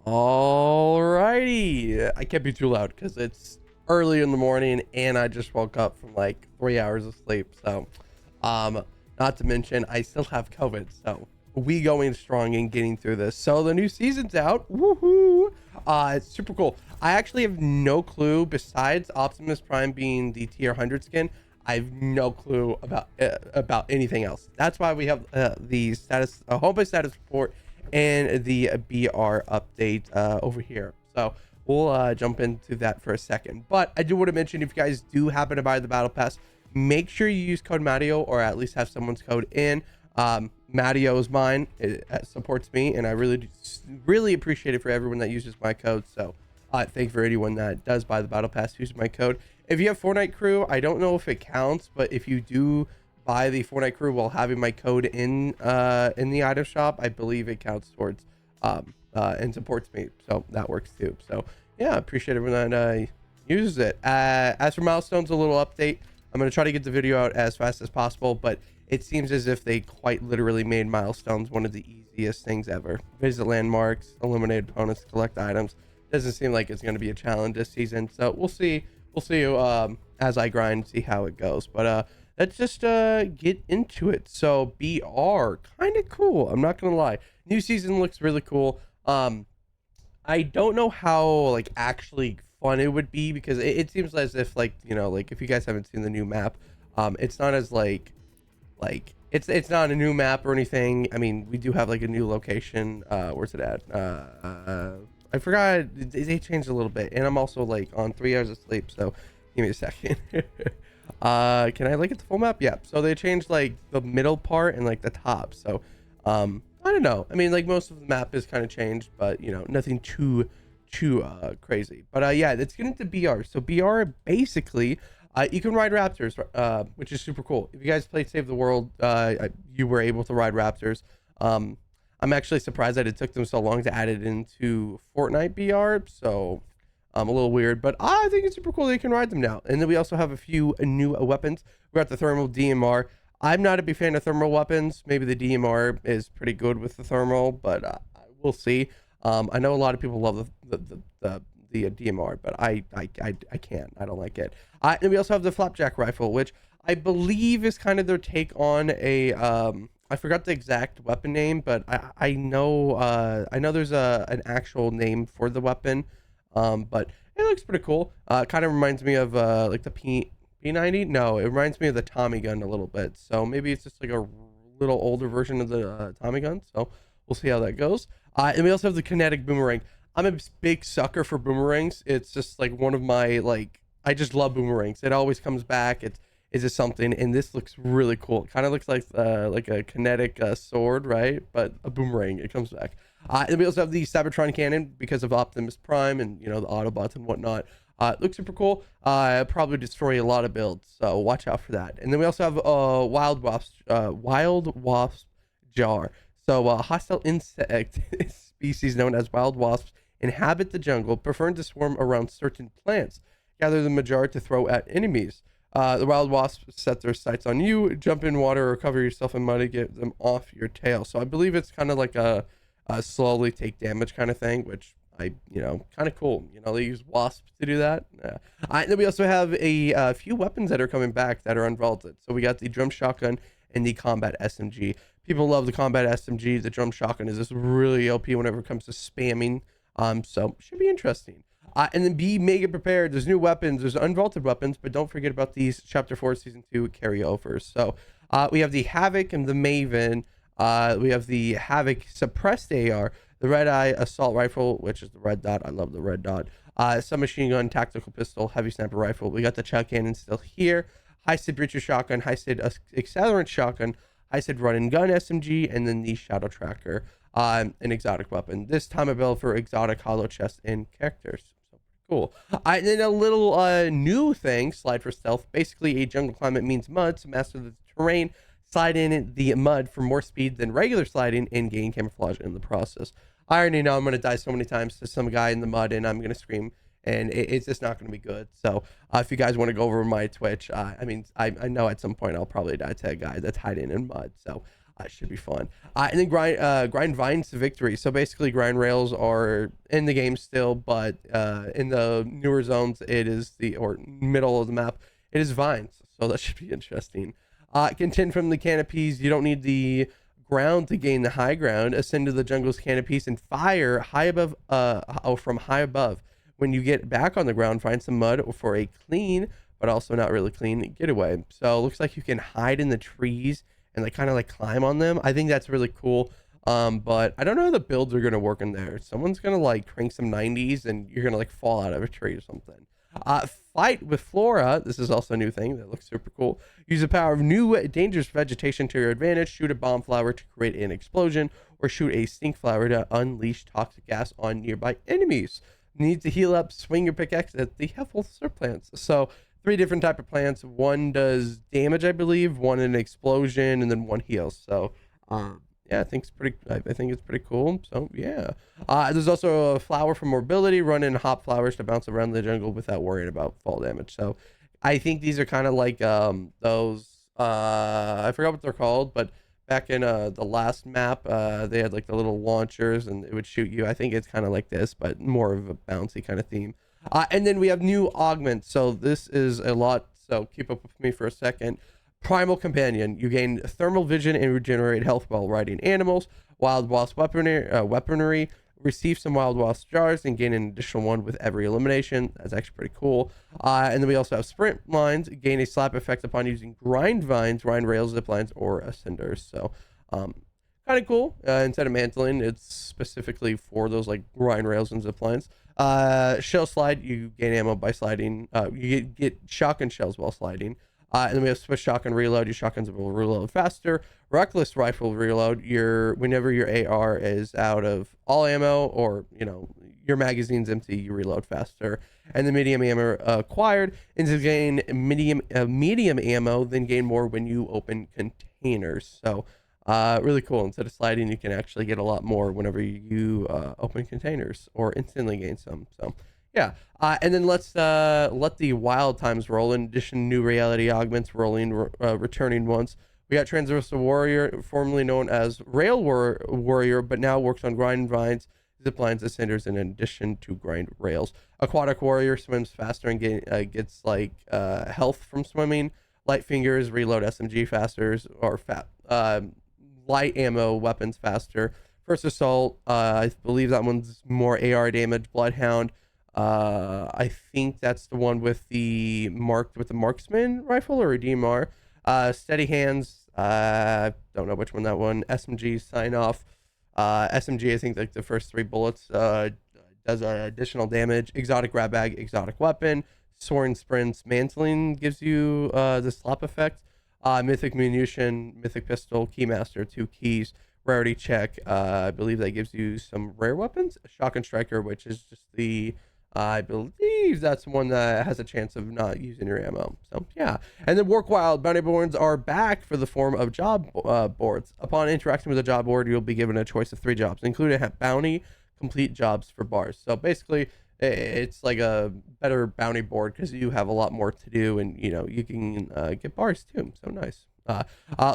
Alrighty, I can't be too loud because it's early in the morning and I just woke up from like 3 hours of sleep. So, not to mention I still have COVID. So we going strong and getting through this. So the new season's out. Woohoo! It's super cool. I actually have no clue besides Optimus Prime being the tier 100 skin. I have no clue about anything else. That's why we have the status, home by status report and the BR update over here. So we'll jump into that for a second. But I do want to mention, if you guys do happen to buy the battle pass, make sure you use code Mattio, or at least have someone's code in. Mattio is mine. It supports me, and I really appreciate it for everyone that uses my code. So thank you for anyone that does buy the battle pass, use my code. If you have Fortnite crew, I don't know if it counts, but if you do buy the Fortnite crew while having my code in the item shop, I believe it counts towards and supports me, so that works too. So yeah, I appreciate everyone that uses it. As for milestones, a little update. I'm going to try to get the video out as fast as possible, but it seems as if they quite literally made milestones one of the easiest things ever. Visit landmarks, eliminate opponents, collect items. Doesn't seem like it's going to be a challenge this season, so we'll see as I grind, see how it goes. But let's just get into it. So BR, kind of cool, I'm not gonna lie. New season looks really cool. I don't know how like actually fun it would be, because it seems as if, like, you know, like if you guys haven't seen the new map, it's not as like it's not a new map or anything. I mean, we do have like a new location. Where's it at? I forgot, they changed a little bit, and I'm also like on 3 hours of sleep, so give me a second. Can I look at the full map? Yeah, so they changed like the middle part and like the top. So I don't know, I mean, like most of the map is kind of changed, but you know, nothing too crazy. But yeah, it's getting to BR. So BR, basically, you can ride raptors, which is super cool. If you guys played Save the World, you were able to ride raptors. I'm actually surprised that it took them so long to add it into Fortnite BR. So a little weird, but I think it's super cool that you can ride them now. And then we also have a few new weapons. We got the thermal DMR. I'm not a big fan of thermal weapons. Maybe the DMR is pretty good with the thermal, but we'll see. I know a lot of people love the DMR, but I can't. I don't like it. And we also have the flapjack rifle, which I believe is kind of their take on a I forgot the exact weapon name, but I know there's an actual name for the weapon. But it looks pretty cool. Kind of reminds me of like the P90. No, it reminds me of the Tommy gun a little bit. So maybe it's just like a little older version of the Tommy gun. So we'll see how that goes. And we also have the kinetic boomerang. I'm a big sucker for boomerangs. It's just like one of my, like, I just love boomerangs. It always comes back. It's just something, and this looks really cool. It kind of looks like a kinetic sword, right? But a boomerang. It comes back. And we also have the Cybertron cannon because of Optimus Prime and, you know, the Autobots and whatnot. It looks super cool. Probably destroy a lot of builds, so watch out for that. And then we also have Wild Wasp jar. So hostile insect species known as wild wasps inhabit the jungle, preferring to swarm around certain plants. Gather the jar to throw at enemies. The wild wasps set their sights on you, jump in water, or cover yourself in mud to get them off your tail. So I believe it's kind of like a slowly take damage kind of thing, which you know, kind of cool. You know, they use wasps to do that. Yeah. And then we also have a few weapons that are coming back that are unvaulted. So we got the drum shotgun and the combat SMG. People love the combat SMG. The drum shotgun is just really OP whenever it comes to spamming. So should be interesting. And then be mega prepared. There's new weapons. There's unvaulted weapons, but don't forget about these Chapter 4 Season 2 carryovers. So we have the Havoc and the Maven. We have the Havoc suppressed AR, the Red Eye assault rifle, which is the red dot. I love the red dot. Submachine gun, tactical pistol, heavy sniper rifle. We got the Chuck cannon still here. High-Sid breacher shotgun, High-Sid accelerant shotgun, High-Sid run and gun SMG, and then the shadow tracker, an exotic weapon. This time available for exotic hollow chest and characters. So cool. And then a little new thing, slide for stealth. Basically, a jungle climate means mud to master the terrain. Slide in the mud for more speed than regular sliding and gain camouflage in the process. I already know I'm going to die so many times to some guy in the mud, and I'm going to scream, and it's just not going to be good. So if you guys want to go over my Twitch, I mean, I know at some point I'll probably die to a guy that's hiding in mud. So Should be fun. And then grind vines to victory. So basically, grind rails are in the game still, but in the newer zones, it is or middle of the map, it is vines. So that should be interesting. Contend from the canopies. You don't need the ground to gain the high ground. Ascend to the jungle's canopies and fire high above. From high above. When you get back on the ground, find some mud for a clean, but also not really clean getaway. So it looks like you can hide in the trees and like kind of like climb on them. I think that's really cool. But I don't know how the builds are gonna work in there. Someone's gonna like crank some 90s and you're gonna like fall out of a tree or something. Fight with flora. This is also a new thing that looks super cool. Use the power of new dangerous vegetation to your advantage. Shoot a bomb flower to create an explosion, or shoot a stink flower to unleash toxic gas on nearby enemies. Need to heal up, swing your pickaxe at the helpful surf plants. So 3 different type of plants. One does damage, I believe, one an explosion, and then one heals. So yeah, I think it's pretty cool. So yeah, there's also a flower for mobility. Run in hop flowers to bounce around the jungle without worrying about fall damage. So I think these are kind of like those I forgot what they're called, but back in the last map, they had like the little launchers and it would shoot you. I think it's kind of like this, but more of a bouncy kind of theme. And then we have new augments. So this is a lot. So keep up with me for a second. Primal Companion. You gain thermal vision and regenerate health while riding animals. Wild Wasp weaponry. Receive some Wild Wasp jars and gain an additional one with every elimination. That's actually pretty cool. And then we also have Sprint Lines. Gain a slap effect upon using Grind Vines, Grind Rails, Zip Lines, or Ascenders. So kind of cool. Instead of mantling, it's specifically for those like Grind Rails and Zip Lines. Shell Slide. You gain ammo by sliding. You get shotgun shells while sliding. And then we have Swift Shotgun Reload. Your shotguns will reload faster. Reckless Rifle Reload. Whenever your AR is out of all ammo, or your magazine's empty, you reload faster. And the medium ammo acquired is to gain medium ammo, then gain more when you open containers. So really cool. Instead of sliding, you can actually get a lot more whenever you open containers, or instantly gain some. So yeah. And then let's let the wild times roll. In addition, new reality augments returning once. We got Transversal Warrior, formerly known as Rail Warrior, but now works on grind vines, zip lines, ascenders, in addition to grind rails. Aquatic Warrior swims faster and gets like health from swimming. Light Fingers reload SMG faster, or light ammo weapons faster. First Assault, I believe that one's more AR damage. Bloodhound. I think that's the one with the marksman rifle, or a DMR. Steady Hands. Don't know which one that one. SMG sign off. SMG, I think like the first 3 bullets does additional damage. Exotic grab bag, exotic weapon. Soaring sprints. Mantling gives you the slap effect. Mythic munition, mythic pistol, keymaster, 2 keys. Rarity check. I believe that gives you some rare weapons. Shotgun striker, which is just the I believe that's one that has a chance of not using your ammo. So yeah. And then Work Wild. Bounty boards are back for the form of job boards. Upon interacting with a job board, you'll be given a choice of 3 jobs, including bounty, complete jobs for bars. So basically, it's like a better bounty board because you have a lot more to do, and you can get bars too. So nice.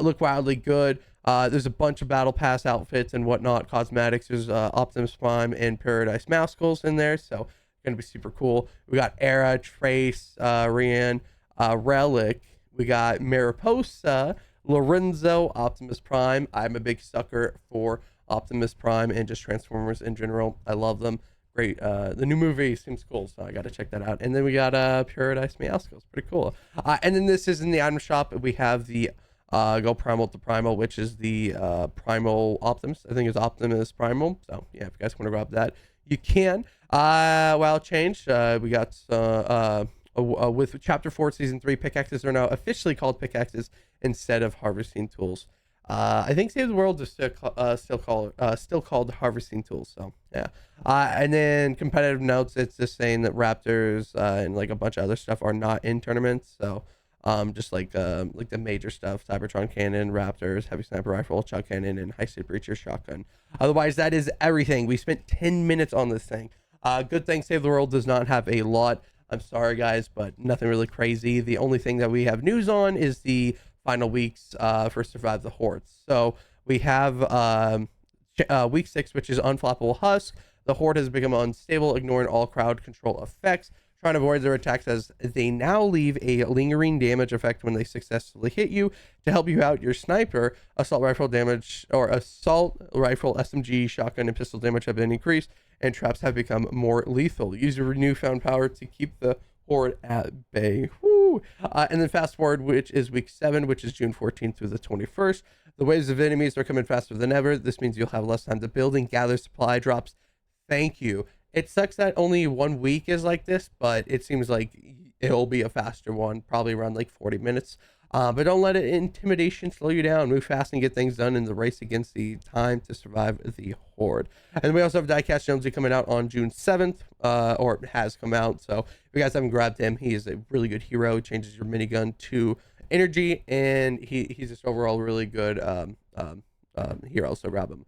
Look wildly good. There's a bunch of battle pass outfits and whatnot, cosmetics. There's Optimus Prime and Paradise Mousecles in there, so gonna be super cool. We got Era, Trace, Rian, Relic. We got Mariposa, Lorenzo, Optimus Prime. I'm a big sucker for Optimus Prime and just Transformers in general. I love them. Great. The new movie seems cool, so I got to check that out. And then we got Paradise Meowscles. Pretty cool. And then this is in the item shop. We have the Go Primal to Primal, which is the Primal Optimus. I think it's Optimus Primal. So yeah, if you guys want to grab that, you can. Wild change. We got with Chapter 4, Season 3, pickaxes are now officially called pickaxes instead of harvesting tools. I think Save the World is still called harvesting tools. So yeah. And then competitive notes, it's just saying that Raptors and like a bunch of other stuff are not in tournaments. So just like the major stuff: Cybertron Cannon, Raptors, Heavy Sniper Rifle, Chug Cannon, and High Speed Breacher Shotgun. Otherwise, that is everything. We spent 10 minutes on this thing. Good thing Save the World does not have a lot. I'm sorry, guys, but nothing really crazy. The only thing that we have news on is the final weeks for Survive the Hordes. So We have week 6, which is Unflappable Husk. The Horde has become unstable, ignoring all crowd control effects. Trying to avoid their attacks as they now leave a lingering damage effect when they successfully hit you. To help you out, your sniper, assault rifle damage, or assault rifle, SMG, shotgun, and pistol damage have been increased, and traps have become more lethal. Use your newfound power to keep the Horde at bay. Woo! And then fast forward, which is week 7, which is June 14th through the 21st. The waves of enemies are coming faster than ever. This means you'll have less time to build and gather supply drops. Thank you. It sucks that only 1 week is like this, but it seems like it'll be a faster one, probably around like 40 minutes. But don't let intimidation slow you down. Move fast and get things done in the race against the time to survive the Horde. And we also have Diecast Jonesy coming out on June 7th, or has come out. So if you guys haven't grabbed him, he is a really good hero. He changes your minigun to energy, and he's just overall really good hero, so grab him.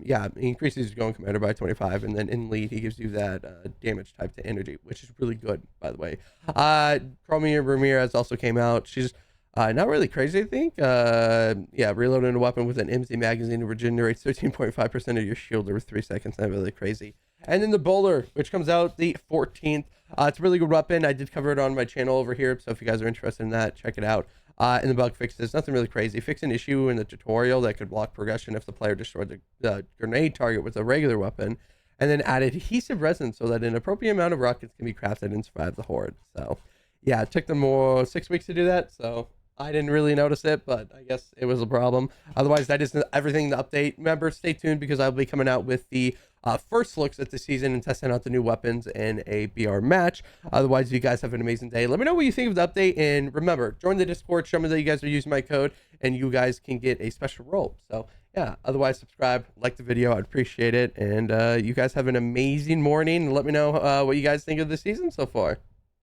Yeah, he increases your going commander by 25, and then in lead he gives you that damage type to energy, which is really good, by the way. Chromia Ramirez also came out. She's not really crazy, I think. Yeah, reloading a weapon with an MZ magazine regenerates 13.5% of your shield over 3 seconds. Not really crazy. And then the Bowler, which comes out the 14th. It's a really good weapon. I did cover it on my channel over here, so if you guys are interested in that, check it out. And the bug fixes, nothing really crazy. Fix an issue in the tutorial that could block progression if the player destroyed the grenade target with a regular weapon, and then added adhesive resin so that an appropriate amount of rockets can be crafted and survive the Horde. So yeah, it took them 6 weeks to do that, so I didn't really notice it, but I guess it was a problem. Otherwise, that is everything to update. Remember, stay tuned because I'll be coming out with the first looks at the season and testing out the new weapons in a BR match. Otherwise, you guys have an amazing day. Let me know what you think of the update, and remember, join the Discord, show me that you guys are using my code, and you guys can get a special role. So yeah, otherwise, subscribe, like the video, I'd appreciate it, and you guys have an amazing morning, and let me know what you guys think of the season so far.